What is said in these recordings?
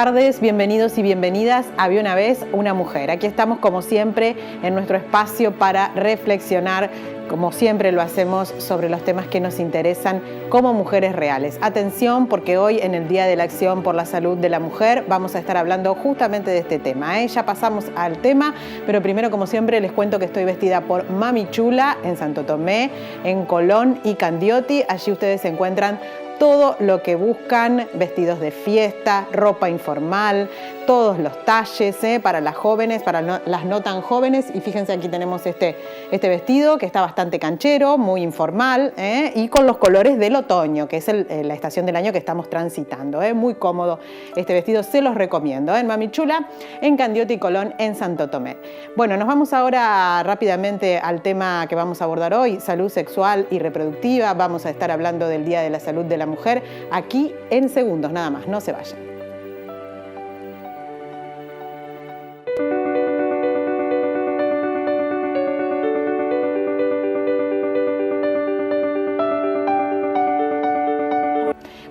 tardes, bienvenidos y bienvenidas a Había una vez una mujer. Aquí estamos como siempre en nuestro espacio para reflexionar, como siempre lo hacemos, sobre los temas que nos interesan como mujeres reales. Atención, porque hoy en el Día de la Acción por la Salud de la Mujer vamos a estar hablando justamente de este tema. Ya pasamos al tema, pero primero, como siempre, les cuento que estoy vestida por Mami Chula en Santo Tomé, en Colón y Candioti. Allí ustedes encuentran todo lo que buscan: vestidos de fiesta, ropa informal, todos los talles para las jóvenes, para las no tan jóvenes. Y fíjense, aquí tenemos este vestido que está bastante canchero, muy informal, y con los colores del otoño, que es la estación del año que estamos transitando. Muy cómodo este vestido, se los recomiendo, en Mami Chula, en Candioti y Colón, en Santo Tomé. Bueno, nos vamos ahora rápidamente al tema que vamos a abordar hoy: salud sexual y reproductiva. Vamos a estar hablando del Día de la Salud de la Mujer, aquí en segundos nada más, no se vayan.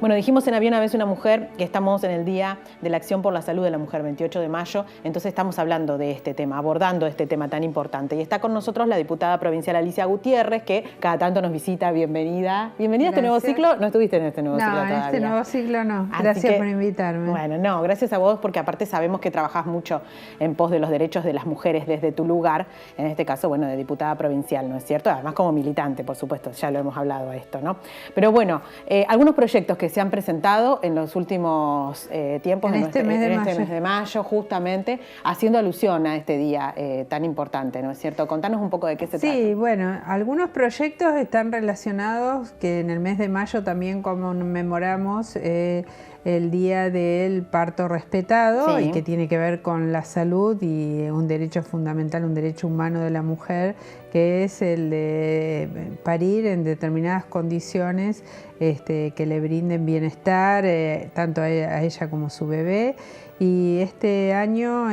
Bueno, dijimos en Había una vez una mujer que estamos en el Día de la Acción por la Salud de la Mujer, 28 de mayo, entonces estamos hablando de este tema, abordando este tema tan importante. Y está con nosotros la diputada provincial Alicia Gutiérrez, que cada tanto nos visita. Bienvenida. Bienvenida a este nuevo ciclo. No estuviste en este nuevo ciclo todavía. No, en este nuevo ciclo no. Gracias por invitarme. Bueno, no, gracias a vos, porque aparte sabemos que trabajás mucho en pos de los derechos de las mujeres desde tu lugar, en este caso, bueno, de diputada provincial, ¿no es cierto? Además como militante, por supuesto, ya lo hemos hablado a esto, ¿no? Pero bueno, algunos proyectos que se han presentado en los últimos tiempos, en este mes de mayo, justamente, haciendo alusión a este día tan importante, ¿no es cierto? Contanos un poco de qué se trata. Sí, bueno, algunos proyectos están relacionados, que en el mes de mayo también conmemoramos el Día del Parto Respetado, sí, y que tiene que ver con la salud y un derecho fundamental, un derecho humano de la mujer, que es el de parir en determinadas condiciones que le brinden bienestar, tanto a ella como a su bebé. Y este año,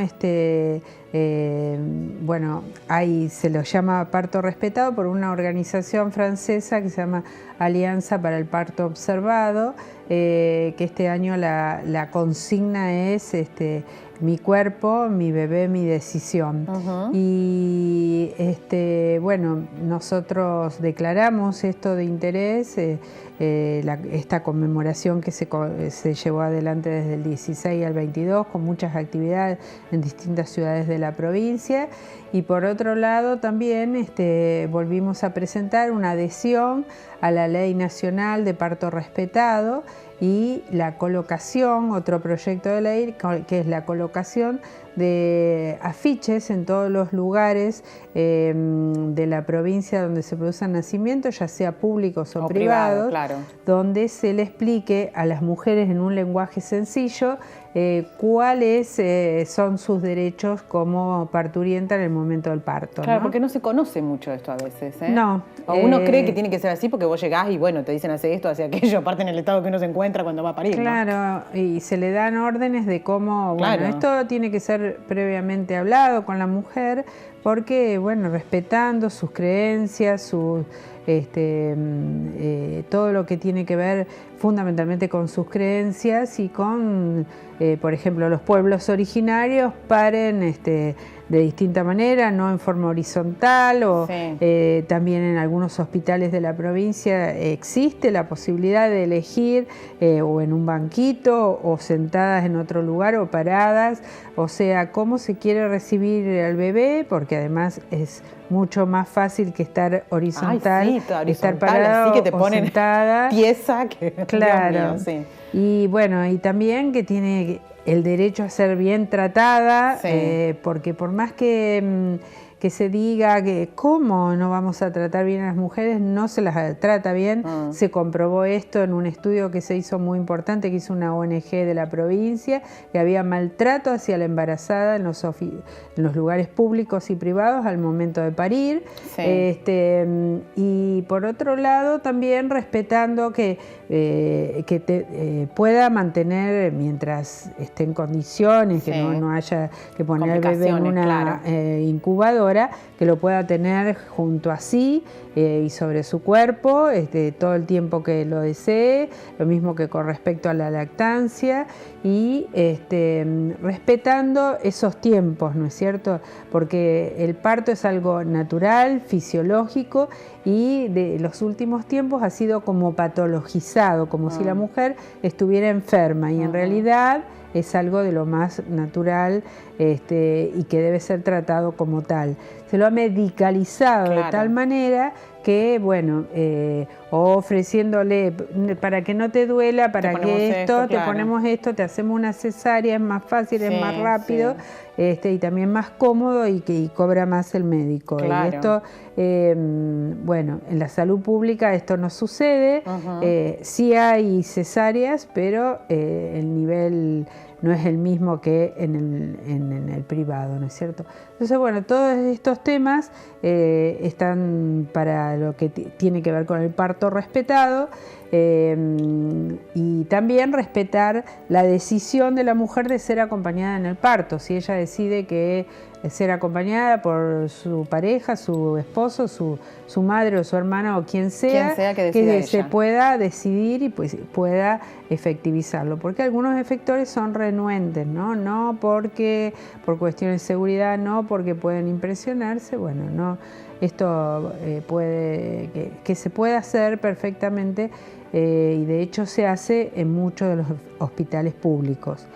bueno, se lo llama Parto Respetado por una organización francesa que se llama Alianza para el Parto Observado, que este año la consigna es mi cuerpo, mi bebé, mi decisión. Y bueno, nosotros declaramos esto de interés, esta conmemoración que se llevó adelante desde el 16 al 22, con muchas actividades en distintas ciudades de la provincia. Y por otro lado también volvimos a presentar una adhesión a la Ley Nacional de Parto Respetado y la colocación, otro proyecto de ley, que es la colocación de afiches en todos los lugares de la provincia donde se producen nacimientos, ya sea públicos o privados, claro, donde se le explique a las mujeres en un lenguaje sencillo cuáles son sus derechos como parturienta en el momento del parto. Claro, ¿no? Porque no se conoce mucho esto a veces. No. O uno cree que tiene que ser así porque vos llegás y bueno, te dicen hace esto, hace aquello, aparte en el estado que uno se encuentra cuando va a parir. Claro, ¿no? Y se le dan órdenes de cómo, claro, bueno, esto tiene que ser previamente hablado con la mujer, porque, bueno, respetando sus creencias, todo lo que tiene que ver fundamentalmente con sus creencias y con, por ejemplo, los pueblos originarios paren de distinta manera, no en forma horizontal, o sí, también en algunos hospitales de la provincia existe la posibilidad de elegir o en un banquito o sentadas en otro lugar o paradas, o sea, cómo se quiere recibir al bebé, porque además es mucho más fácil que estar horizontal, estar parado, así que te ponen sentada, tiesa, que claro, Dios mío, sí. Y bueno, y también que tiene el derecho a ser bien tratada, sí, porque por más que se diga que cómo no vamos a tratar bien a las mujeres, no se las trata bien. Se comprobó esto en un estudio que se hizo muy importante, que hizo una ONG de la provincia, que había maltrato hacia la embarazada en los lugares públicos y privados al momento de parir. Sí. Y por otro lado también respetando que pueda mantener, mientras esté en condiciones, sí, que no haya que poner al bebé en una incubadora, profesora, que lo pueda tener junto a sí y sobre su cuerpo todo el tiempo que lo desee, lo mismo que con respecto a la lactancia y respetando esos tiempos, ¿no es cierto? Porque el parto es algo natural, fisiológico y de los últimos tiempos ha sido como patologizado, como si la mujer estuviera enferma y en realidad es algo de lo más natural y que debe ser tratado como tal. Se lo ha medicalizado de tal manera que, bueno, o ofreciéndole, para que no te duela, para que te ponemos esto, te hacemos una cesárea, es más fácil, es más rápido, y también más cómodo y cobra más el médico. Y esto, bueno, en la salud pública esto no sucede, sí hay cesáreas, pero el nivel no es el mismo que en el privado, ¿no es cierto? Entonces, bueno, todos estos temas están para lo que tiene que ver con el parto respetado y también respetar la decisión de la mujer de ser acompañada en el parto. Si ella decide que ser acompañada por su pareja, su esposo, su madre o su hermana o quien sea que se pueda decidir y pues pueda efectivizarlo, porque algunos efectores son renuentes, no porque por cuestiones de seguridad, no porque pueden impresionarse, bueno, no, esto puede que se puede hacer perfectamente y de hecho se hace en muchos de los hospitales públicos.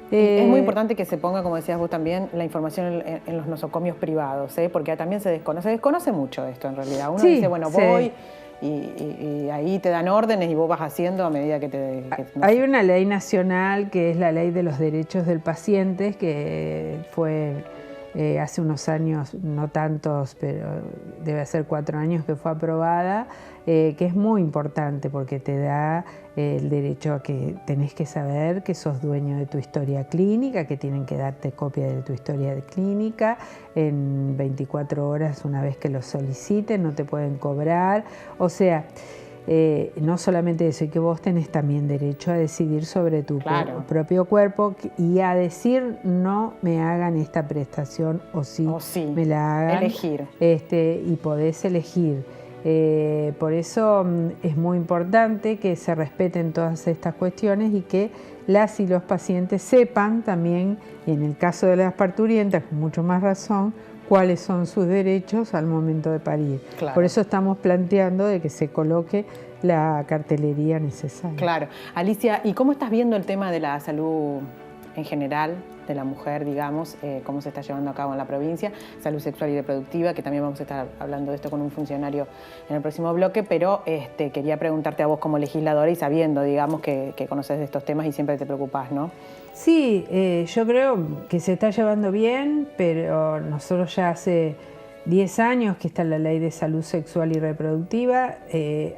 Es muy importante que se ponga, como decías vos también, la información en los nosocomios privados, porque también se desconoce mucho esto en realidad. Uno dice, bueno, voy y ahí te dan órdenes y vos vas haciendo a medida que Hay una ley nacional que es la Ley de los Derechos del Paciente, que fue hace unos años, no tantos, pero debe ser 4 años que fue aprobada, que es muy importante porque te da el derecho a que tenés que saber que sos dueño de tu historia clínica, que tienen que darte copia de tu historia clínica en 24 horas una vez que lo soliciten, no te pueden cobrar, o sea, no solamente eso, y que vos tenés también derecho a decidir sobre tu propio cuerpo y a decir no me hagan esta prestación o sí me la hagan. Elegir. Y podés elegir. Por eso es muy importante que se respeten todas estas cuestiones y que las y los pacientes sepan también, en el caso de las parturientas, con mucho más razón, cuáles son sus derechos al momento de parir. Claro. Por eso estamos planteando de que se coloque la cartelería necesaria. Claro. Alicia, ¿y cómo estás viendo el tema de la salud en general de la mujer, digamos, cómo se está llevando a cabo en la provincia, salud sexual y reproductiva, que también vamos a estar hablando de esto con un funcionario en el próximo bloque, pero quería preguntarte a vos como legisladora y sabiendo, digamos, que conoces de estos temas y siempre te preocupás, ¿no? Sí, yo creo que se está llevando bien, pero nosotros ya hace 10 años que está la Ley de Salud Sexual y Reproductiva,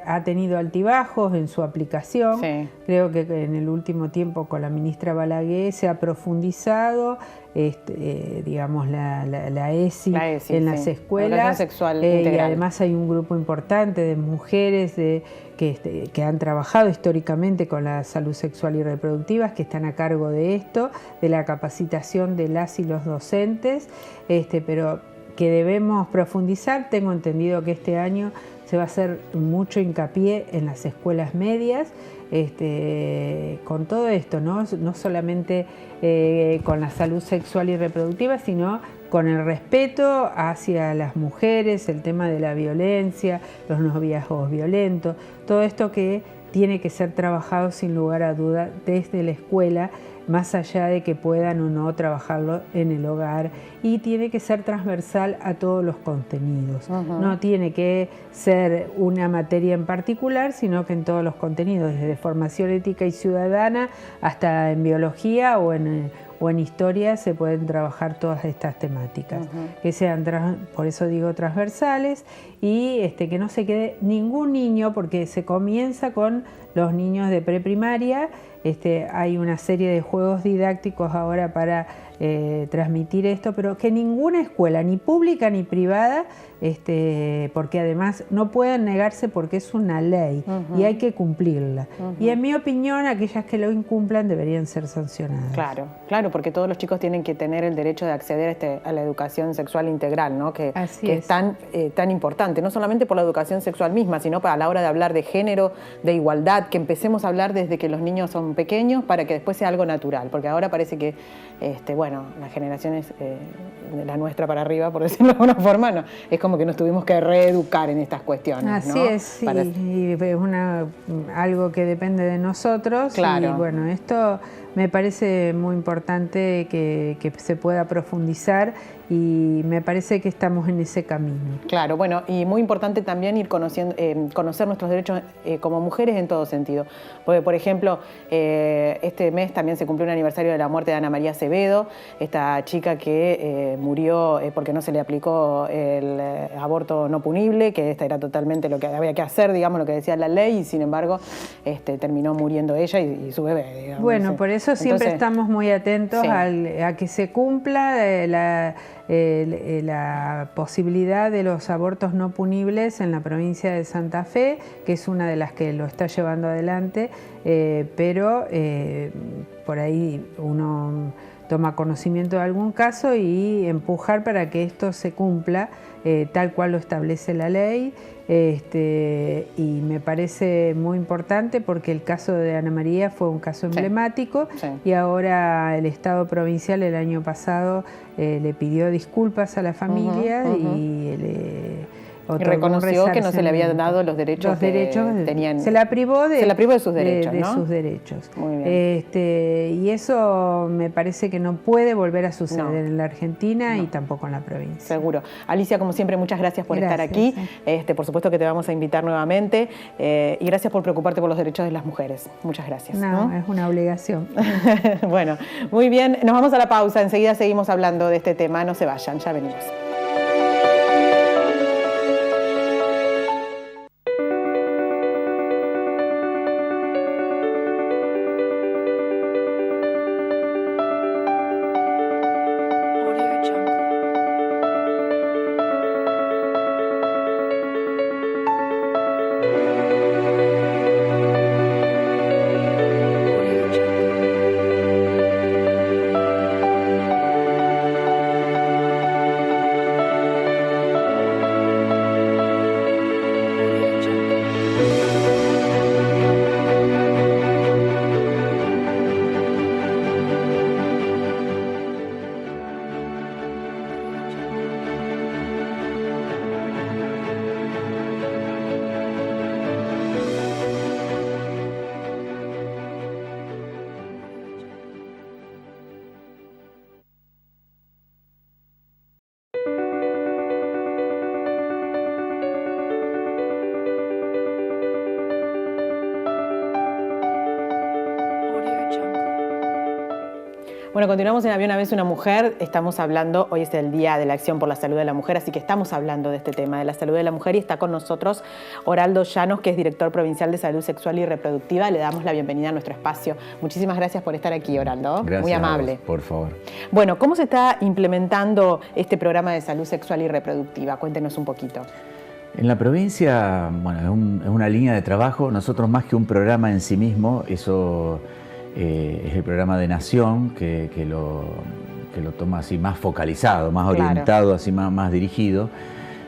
ha tenido altibajos en su aplicación. Sí. Creo que en el último tiempo con la ministra Balaguer se ha profundizado, digamos, la ESI en las escuelas. Sexual y además hay un grupo importante de mujeres que han trabajado históricamente con la salud sexual y reproductiva, que están a cargo de esto, de la capacitación de las y los docentes, pero que debemos profundizar. Tengo entendido que este año se va a hacer mucho hincapié en las escuelas medias, con todo esto, no solamente con la salud sexual y reproductiva, sino con el respeto hacia las mujeres, el tema de la violencia, los noviazgos violentos, todo esto que tiene que ser trabajado sin lugar a duda desde la escuela, más allá de que puedan o no trabajarlo en el hogar, y tiene que ser transversal a todos los contenidos. No tiene que ser una materia en particular, sino que en todos los contenidos, desde formación ética y ciudadana hasta en biología o en historia, se pueden trabajar todas estas temáticas, que sean, por eso digo, transversales, y que no se quede ningún niño, porque se comienza con los niños de preprimaria. Hay una serie de juegos didácticos ahora para transmitir esto, pero que ninguna escuela, ni pública ni privada, porque además no pueden negarse porque es una ley y hay que cumplirla. Y en mi opinión, aquellas que lo incumplan deberían ser sancionadas. Claro, claro, porque todos los chicos tienen que tener el derecho de acceder a la educación sexual integral, ¿no? que es tan importante, no solamente por la educación sexual misma, sino a la hora de hablar de género, de igualdad, que empecemos a hablar desde que los niños son pequeños para que después sea algo natural, porque ahora parece que, bueno, las generaciones de la nuestra para arriba, por decirlo de alguna forma, no, es como que nos tuvimos que reeducar en estas cuestiones. Así ¿no? es, sí, y es algo que depende de nosotros. Claro. Y bueno, esto me parece muy importante que se pueda profundizar y me parece que estamos en ese camino. Claro, bueno, y muy importante también ir conociendo, conocer nuestros derechos como mujeres en todo sentido. Porque, por ejemplo, este mes también se cumplió un aniversario de la muerte de Ana María Acevedo, esta chica que murió porque no se le aplicó el aborto no punible, que esta era totalmente lo que había que hacer, digamos, lo que decía la ley, y sin embargo terminó muriendo ella y su bebé, digamos. Bueno, por eso siempre estamos muy atentos a que se cumpla la posibilidad de los abortos no punibles en la provincia de Santa Fe, que es una de las que lo está llevando adelante, pero por ahí uno toma conocimiento de algún caso y empujar para que esto se cumpla tal cual lo establece la ley. Y me parece muy importante porque el caso de Ana María fue un caso emblemático y ahora el Estado provincial el año pasado le pidió disculpas a la familia y reconoció que no se le habían dado los derechos que tenían. Se la privó de sus derechos, ¿no? sus derechos. Muy bien. Y eso me parece que no puede volver a suceder en la Argentina y tampoco en la provincia. Seguro. Alicia, como siempre, muchas gracias por estar aquí. Por supuesto que te vamos a invitar nuevamente y gracias por preocuparte por los derechos de las mujeres. Muchas gracias. No, es una obligación. Bueno, muy bien. Nos vamos a la pausa. Enseguida seguimos hablando de este tema. No se vayan, ya venimos. Bueno, continuamos en Había una vez una mujer. Estamos hablando, hoy es el Día de la Acción por la Salud de la Mujer, así que estamos hablando de este tema, de la salud de la mujer, y está con nosotros Oraldo Llanos, que es director provincial de Salud Sexual y Reproductiva. Le damos la bienvenida a nuestro espacio. Muchísimas gracias por estar aquí, Oraldo. Gracias. Muy amable. A vos, por favor. Bueno, ¿cómo se está implementando este programa de salud sexual y reproductiva? Cuéntenos un poquito. En la provincia, bueno, es una línea de trabajo. Nosotros, más que un programa en sí mismo, eso es el programa de Nación que lo toma así más focalizado, más orientado, así más dirigido.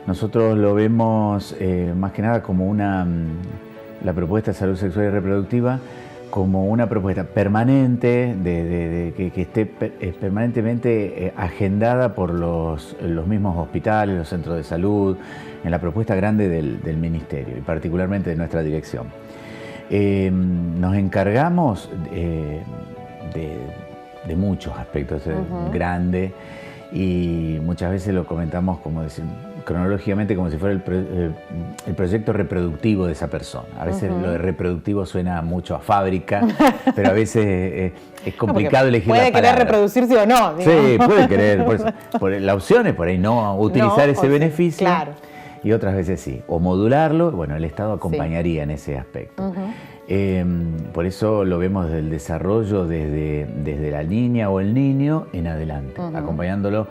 Nosotros lo vemos más que nada como la propuesta de salud sexual y reproductiva como una propuesta permanente, que esté permanentemente agendada por los mismos hospitales, los centros de salud, en la propuesta grande del Ministerio y particularmente de nuestra dirección. Nos encargamos de muchos aspectos, grande, y muchas veces lo comentamos como decir, cronológicamente como si fuera el proyecto reproductivo de esa persona. A veces lo de reproductivo suena mucho a fábrica, pero a veces es complicado elegir la palabra. Puede querer reproducirse o no. Digamos. Sí, puede querer. La opción es por ahí no utilizar ese beneficio. Claro. Y otras veces sí, o modularlo. Bueno, el Estado acompañaría en ese aspecto. Por eso lo vemos desde el desarrollo, desde la niña o el niño en adelante, acompañándolo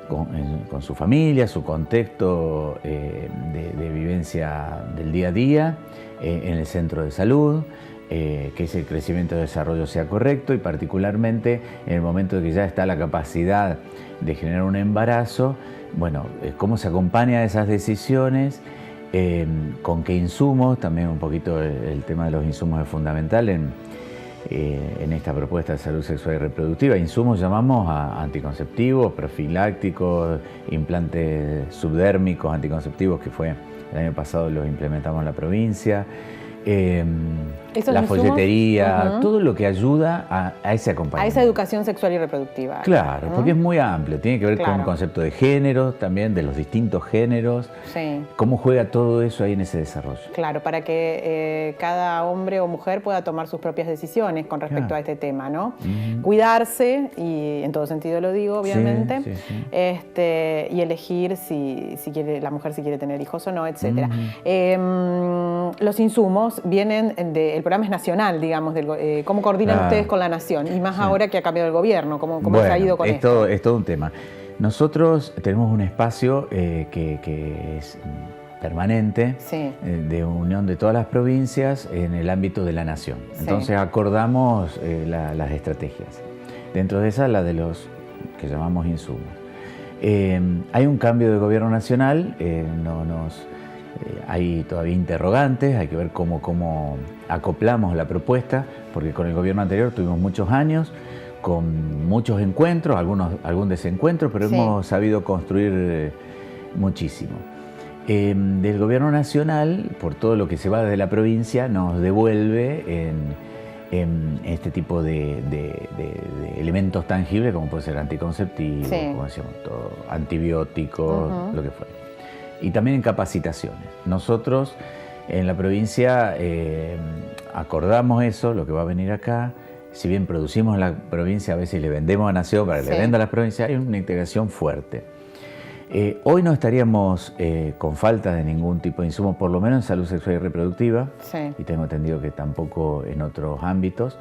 con su familia, su contexto de vivencia del día a día, en el centro de salud, que ese crecimiento y desarrollo sea correcto, y particularmente en el momento de que ya está la capacidad de generar un embarazo, bueno, cómo se acompaña a esas decisiones, con qué insumos. También un poquito el tema de los insumos es fundamental en esta propuesta de salud sexual y reproductiva. Insumos llamamos a anticonceptivos, profilácticos, implantes subdérmicos, anticonceptivos, que fue el año pasado, los implementamos en la provincia. La folletería, todo lo que ayuda a ese acompañamiento. A esa educación sexual y reproductiva. Claro, porque es muy amplio, tiene que ver con el concepto de género también, de los distintos géneros, cómo juega todo eso ahí en ese desarrollo. Claro, para que cada hombre o mujer pueda tomar sus propias decisiones con respecto a este tema, ¿no? Cuidarse, y en todo sentido lo digo, obviamente, y elegir si quiere, la mujer si quiere tener hijos o no, etc. Los insumos vienen el programa es nacional, digamos, ¿cómo coordinan ustedes con la nación? Y más ahora que ha cambiado el gobierno, ¿cómo se ha ido con esto? Es todo un tema. Nosotros tenemos un espacio que es permanente, de unión de todas las provincias en el ámbito de la nación. Entonces acordamos las estrategias. Dentro de esas, la de los que llamamos insumos. Hay un cambio de gobierno nacional, hay todavía interrogantes, hay que ver cómo acoplamos la propuesta, porque con el gobierno anterior tuvimos muchos años, con muchos encuentros, algún desencuentro, pero hemos sabido construir muchísimo. Del gobierno nacional, por todo lo que se va desde la provincia, nos devuelve en este tipo de elementos tangibles, como puede ser anticonceptivos, como decíamos, todo, antibióticos, lo que fuera. Y también en capacitaciones. Nosotros en la provincia acordamos eso, lo que va a venir acá. Si bien producimos en la provincia, a veces le vendemos a Nación para que le venda a las provincias, hay una integración fuerte. Hoy no estaríamos con falta de ningún tipo de insumo, por lo menos en salud sexual y reproductiva, y tengo entendido que tampoco en otros ámbitos,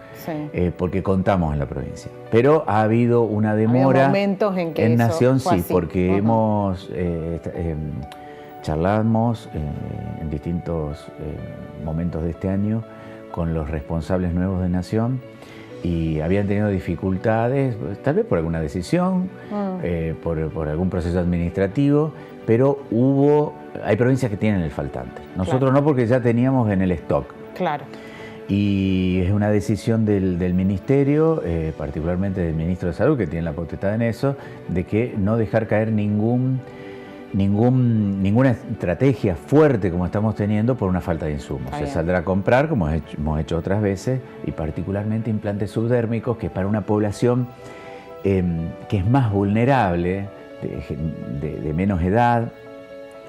porque contamos en la provincia. Pero ha habido una demora momentos en que Nación, porque hemos charlamos en distintos momentos de este año con los responsables nuevos de Nación, y habían tenido dificultades, tal vez por alguna decisión, por algún proceso administrativo, pero hay provincias que tienen el faltante. Nosotros no, porque ya teníamos en el stock. Claro. Y es una decisión del Ministerio, particularmente del Ministro de Salud, que tiene la potestad en eso, de que no dejar caer ninguna estrategia fuerte como estamos teniendo por una falta de insumos. Se saldrá a comprar, como hemos hecho otras veces, y particularmente implantes subdérmicos, que es para una población que es más vulnerable, de menos edad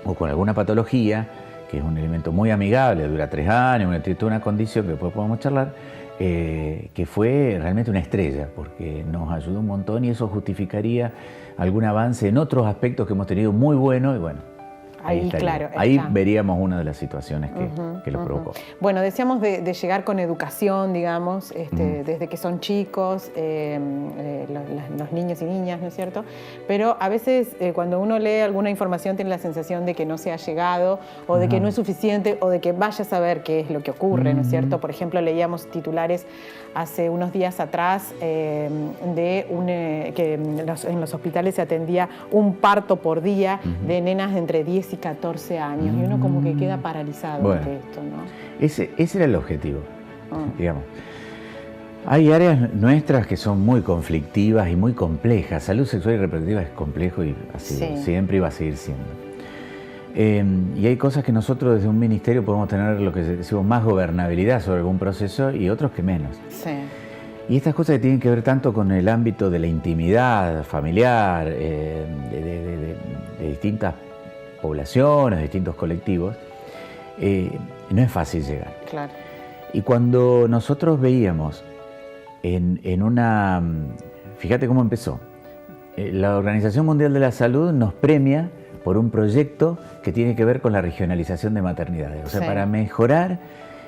o con alguna patología, que es un elemento muy amigable, dura 3 años, una condición que después podemos charlar, que fue realmente una estrella, porque nos ayudó un montón, y eso justificaría algún avance en otros aspectos que hemos tenido muy buenos, y bueno, ahí veríamos una de las situaciones que lo provocó. Bueno, decíamos de llegar con educación, digamos, desde que son chicos, los niños y niñas, ¿no es cierto? Pero a veces cuando uno lee alguna información tiene la sensación de que no se ha llegado, o de que no es suficiente, o de que vaya a saber qué es lo que ocurre, ¿no es cierto? Por ejemplo, leíamos titulares hace unos días atrás que en los hospitales se atendía un parto por día de nenas de entre 10 y 14 años, y uno como que queda paralizado ante esto, ¿no? Ese era el objetivo, digamos. Hay áreas nuestras que son muy conflictivas y muy complejas. Salud sexual y reproductiva es complejo, y ha sido siempre, y va a seguir siendo. Y hay cosas que nosotros desde un ministerio podemos tener lo que decimos más gobernabilidad sobre algún proceso, y otros que menos. Y estas cosas que tienen que ver tanto con el ámbito de la intimidad familiar, de distintas poblaciones, de distintos colectivos, no es fácil llegar. Claro. Y cuando nosotros veíamos fíjate cómo empezó. La Organización Mundial de la Salud nos premia por un proyecto que tiene que ver con la regionalización de maternidades. O sea, para mejorar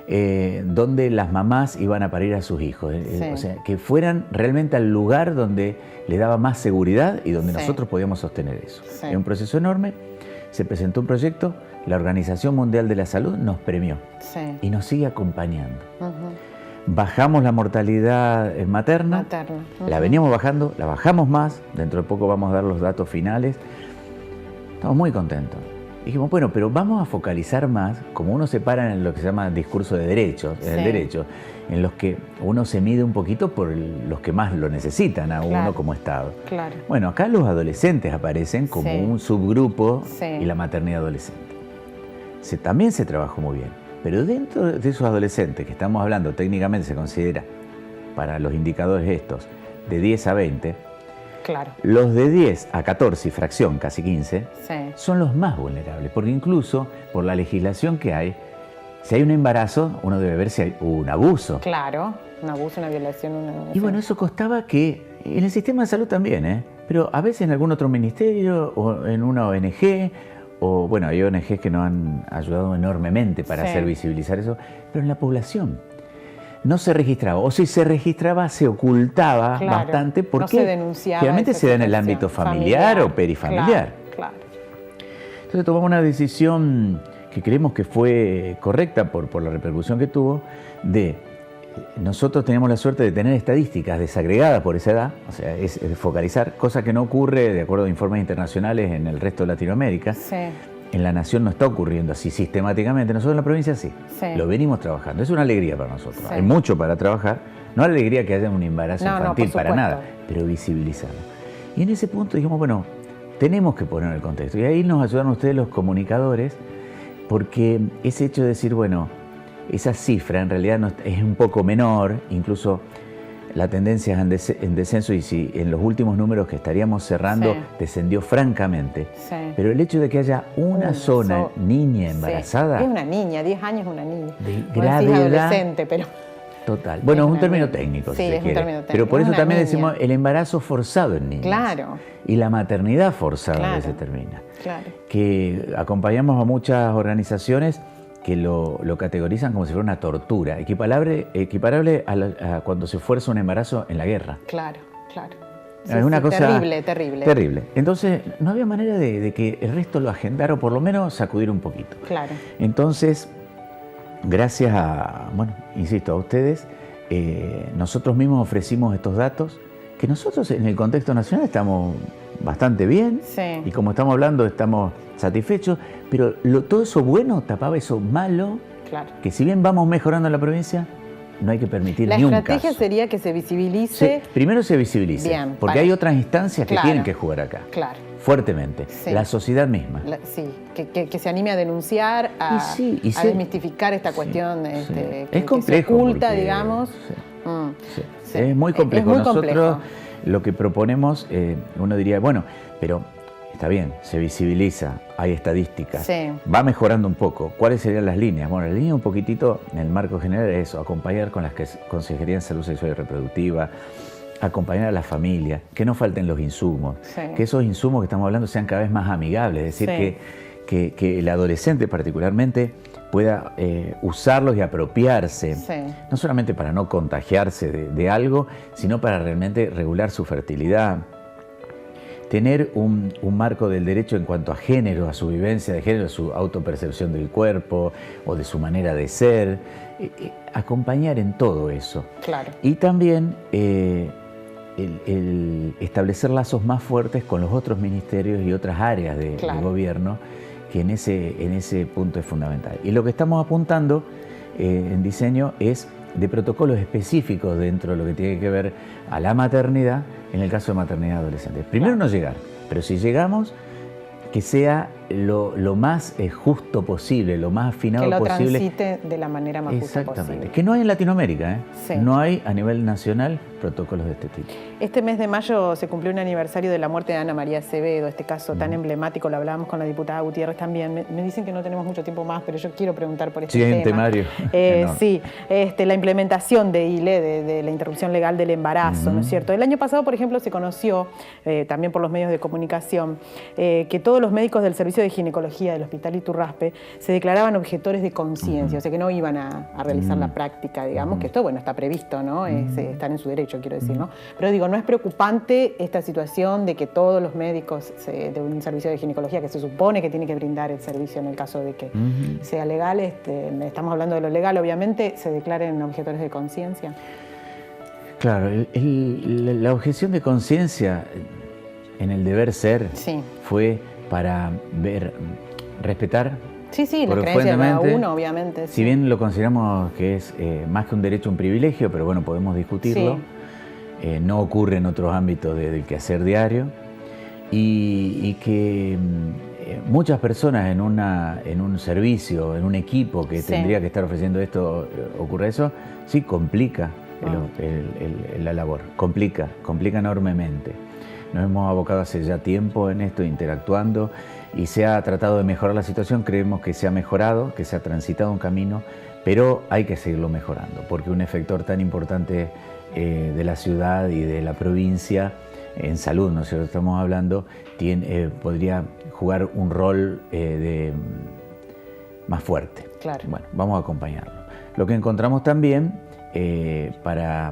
donde las mamás iban a parir a sus hijos. O sea, que fueran realmente al lugar donde le daba más seguridad y donde nosotros podíamos sostener eso. Es un proceso enorme, se presentó un proyecto, la Organización Mundial de la Salud nos premió y nos sigue acompañando. Bajamos la mortalidad materna. La veníamos bajando, la bajamos más, dentro de poco vamos a dar los datos finales. Estamos muy contentos. Dijimos, bueno, pero vamos a focalizar más, como uno se para en lo que se llama discurso de derechos, en el derecho, en los que uno se mide un poquito por los que más lo necesitan a uno como Estado. Bueno, acá los adolescentes aparecen como un subgrupo y la maternidad adolescente. También se trabajó muy bien, pero dentro de esos adolescentes que estamos hablando, técnicamente se considera, para los indicadores estos, de 10 a 20, los de 10 a 14 y fracción, casi 15, son los más vulnerables, porque incluso por la legislación que hay, si hay un embarazo, uno debe ver si hay un abuso. Un abuso, una violación, Y bueno, eso costaba que, en el sistema de salud también, pero a veces en algún otro ministerio o en una ONG, o bueno, hay ONGs que nos han ayudado enormemente para hacer visibilizar eso, pero en la población no se registraba, o si se registraba se ocultaba bastante porque no se denunciaba, generalmente se da en el ámbito familiar o perifamiliar. Entonces tomamos una decisión que creemos que fue correcta por la repercusión que tuvo, nosotros teníamos la suerte de tener estadísticas desagregadas por esa edad, o sea, es focalizar, cosa que no ocurre, de acuerdo a informes internacionales, en el resto de Latinoamérica. En la nación no está ocurriendo así sistemáticamente, nosotros en la provincia sí. Lo venimos trabajando, es una alegría para nosotros. Hay mucho para trabajar, no alegría que haya un embarazo infantil, para nada, pero visibilizamos. Y en ese punto dijimos, bueno, tenemos que poner en el contexto, y ahí nos ayudaron ustedes los comunicadores, porque ese hecho de decir, bueno, esa cifra en realidad es un poco menor, incluso la tendencia es en descenso, y si en los últimos números que estaríamos cerrando descendió francamente. Pero el hecho de que haya una sola niña embarazada... Es una niña, 10 años es una niña. De grave edad, adolescente, pero... Total. Bueno, es un término técnico, si se quiere. Pero por eso también decimos el embarazo forzado en niños. Y la maternidad forzada que se termina. Que acompañamos a muchas organizaciones que lo categorizan como si fuera una tortura, equiparable a cuando se fuerza un embarazo en la guerra. Es una cosa terrible. Entonces, no había manera de que el resto lo agendara o por lo menos sacudir un poquito. Entonces, gracias a, bueno, insisto, a ustedes, nosotros mismos ofrecimos estos datos, que nosotros en el contexto nacional estamos bastante bien, y como estamos hablando estamos satisfechos, pero todo eso bueno tapaba eso malo, que si bien vamos mejorando en la provincia, no hay que permitir ni un caso. La estrategia sería que se visibilice. Primero se visibilice, porque hay otras instancias que tienen que jugar acá. Fuertemente. La sociedad misma. Que se anime a denunciar, a desmistificar esta cuestión es complejo, que se oculta, digamos. Es muy complejo. Nosotros lo que proponemos, uno diría, bueno, pero está bien, se visibiliza, hay estadísticas, va mejorando un poco. ¿Cuáles serían las líneas? Bueno, la línea un poquitito, en el marco general, es eso, acompañar con las consejerías en salud sexual y reproductiva, acompañar a la familia, que no falten los insumos, que esos insumos que estamos hablando sean cada vez más amigables, es decir, que el adolescente particularmente pueda usarlos y apropiarse, no solamente para no contagiarse de algo, sino para realmente regular su fertilidad, tener un marco del derecho en cuanto a género, a su vivencia de género, a su autopercepción del cuerpo o de su manera de ser, acompañar en todo eso. Y también el establecer lazos más fuertes con los otros ministerios y otras áreas de gobierno, que en ese punto es fundamental. Y lo que estamos apuntando en diseño es de protocolos específicos dentro de lo que tiene que ver a la maternidad, en el caso de maternidad adolescente. Primero no llegar, pero si llegamos, que sea lo más justo posible, lo más afinado posible. Que lo transite de la manera más justa posible. Exactamente. Que no hay en Latinoamérica, no hay a nivel nacional protocolos de este tipo. Este mes de mayo se cumplió un aniversario de la muerte de Ana María Acevedo, este caso tan emblemático, lo hablábamos con la diputada Gutiérrez también. Me dicen que no tenemos mucho tiempo más, pero yo quiero preguntar por este tema. Temario. La implementación de ILE, de la interrupción legal del embarazo, ¿no es cierto? El año pasado, por ejemplo, se conoció, también por los medios de comunicación, que todos los médicos del Servicio servicio de ginecología del Hospital Iturraspe se declaraban objetores de conciencia, o sea que no iban a realizar la práctica, digamos, que esto, bueno, está previsto, ¿no? Están en su derecho, quiero decir, ¿no? Pero digo, ¿no es preocupante esta situación de que todos los médicos de un servicio de ginecología que se supone que tiene que brindar el servicio en el caso de que sea legal, estamos hablando de lo legal, obviamente, se declaren objetores de conciencia? Claro, la objeción de conciencia en el deber ser fue para respetar la creencia de cada uno, obviamente. Si bien lo consideramos que es más que un derecho, un privilegio, pero bueno, podemos discutirlo. No ocurre en otros ámbitos del quehacer diario. Y que muchas personas en un servicio, en un equipo que tendría que estar ofreciendo esto, ocurre eso, sí complica la labor, complica enormemente. Nos hemos abocado hace ya tiempo en esto, interactuando, y se ha tratado de mejorar la situación. Creemos que se ha mejorado, que se ha transitado un camino, pero hay que seguirlo mejorando, porque un efector tan importante de la ciudad y de la provincia en salud, ¿no es cierto? Estamos hablando, podría jugar un rol más fuerte. Claro. Bueno, vamos a acompañarlo. Lo que encontramos también para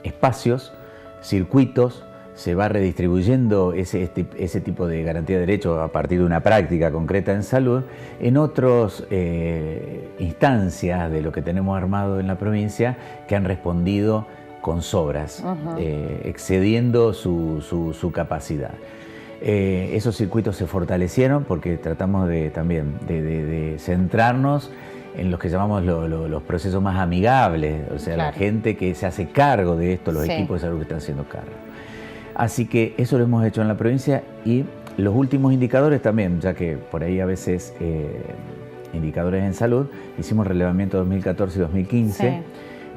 espacios, circuitos, se va redistribuyendo ese tipo de garantía de derechos a partir de una práctica concreta en salud en otras instancias de lo que tenemos armado en la provincia que han respondido con sobras, excediendo su capacidad. Esos circuitos se fortalecieron porque tratamos también de centrarnos en los que llamamos los procesos más amigables, o sea, la gente que se hace cargo de esto, los equipos de salud que están haciendo cargo. Así que eso lo hemos hecho en la provincia, y los últimos indicadores también, ya que por ahí a veces indicadores en salud, hicimos relevamiento 2014 y 2015,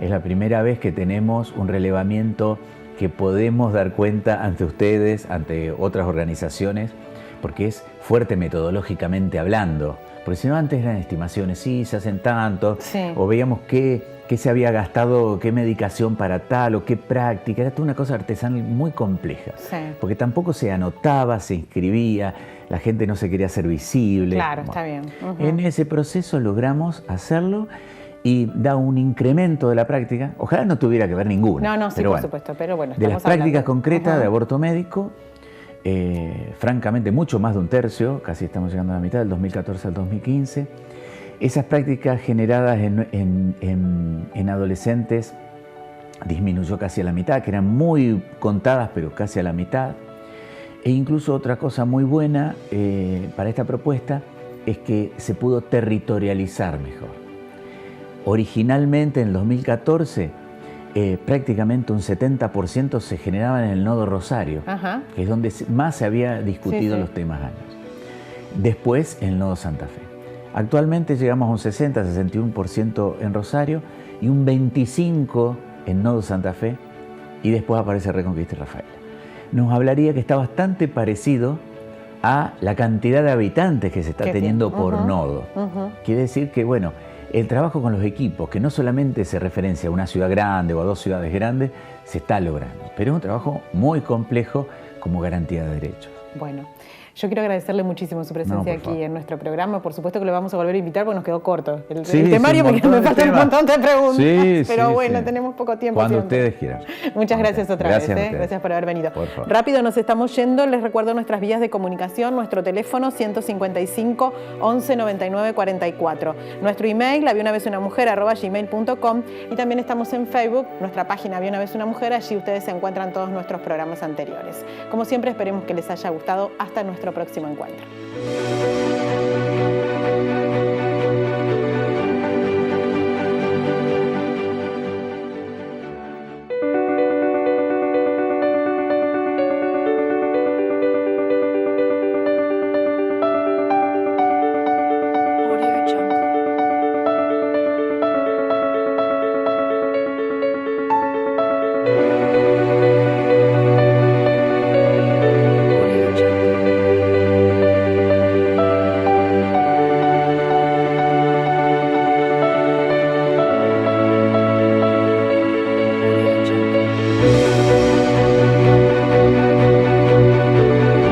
es la primera vez que tenemos un relevamiento que podemos dar cuenta ante ustedes, ante otras organizaciones, porque es fuerte metodológicamente hablando. Porque si no, antes eran estimaciones, se hacen tanto, o veíamos qué se había gastado, qué medicación para tal, o qué práctica. Era toda una cosa artesanal muy compleja, porque tampoco se anotaba, se inscribía, la gente no se quería hacer visible. Claro, está bien. En ese proceso logramos hacerlo y da un incremento de la práctica. Ojalá no tuviera que ver ninguna. No, sí, por supuesto, pero bueno. De las prácticas concretas de aborto médico, francamente mucho más de un tercio, casi estamos llegando a la mitad, del 2014 al 2015. Esas prácticas generadas en adolescentes disminuyó casi a la mitad, que eran muy contadas, pero casi a la mitad. E incluso otra cosa muy buena para esta propuesta es que se pudo territorializar mejor. Originalmente en el 2014 prácticamente un 70% se generaba en el nodo Rosario, que es donde más se había discutido los temas años. Después en el nodo Santa Fe. Actualmente llegamos a un 60-61% en Rosario y un 25% en nodo Santa Fe, y después aparece Reconquista y Rafaela. Nos hablaría que está bastante parecido a la cantidad de habitantes que se está teniendo por nodo. Quiere decir que, bueno, el trabajo con los equipos, que no solamente se referencia a una ciudad grande o a dos ciudades grandes, se está logrando. Pero es un trabajo muy complejo como garantía de derechos. Bueno, yo quiero agradecerle muchísimo su presencia aquí en nuestro programa. Por supuesto que lo vamos a volver a invitar porque nos quedó corto el temario, porque me faltan un montón de preguntas. Pero bueno, tenemos poco tiempo. Cuando siempre. ustedes quieran. Muchas gracias otra vez. Gracias por haber venido. Por favor. Rápido nos estamos yendo. Les recuerdo nuestras vías de comunicación. Nuestro teléfono 155 11 99 44. Nuestro email, habíaunavezunamujer@gmail.com. Y también estamos en Facebook, nuestra página Había una vez una mujer. Allí ustedes se encuentran todos nuestros programas anteriores. Como siempre, esperemos que les haya gustado. Hasta nuestro próximo encuentro.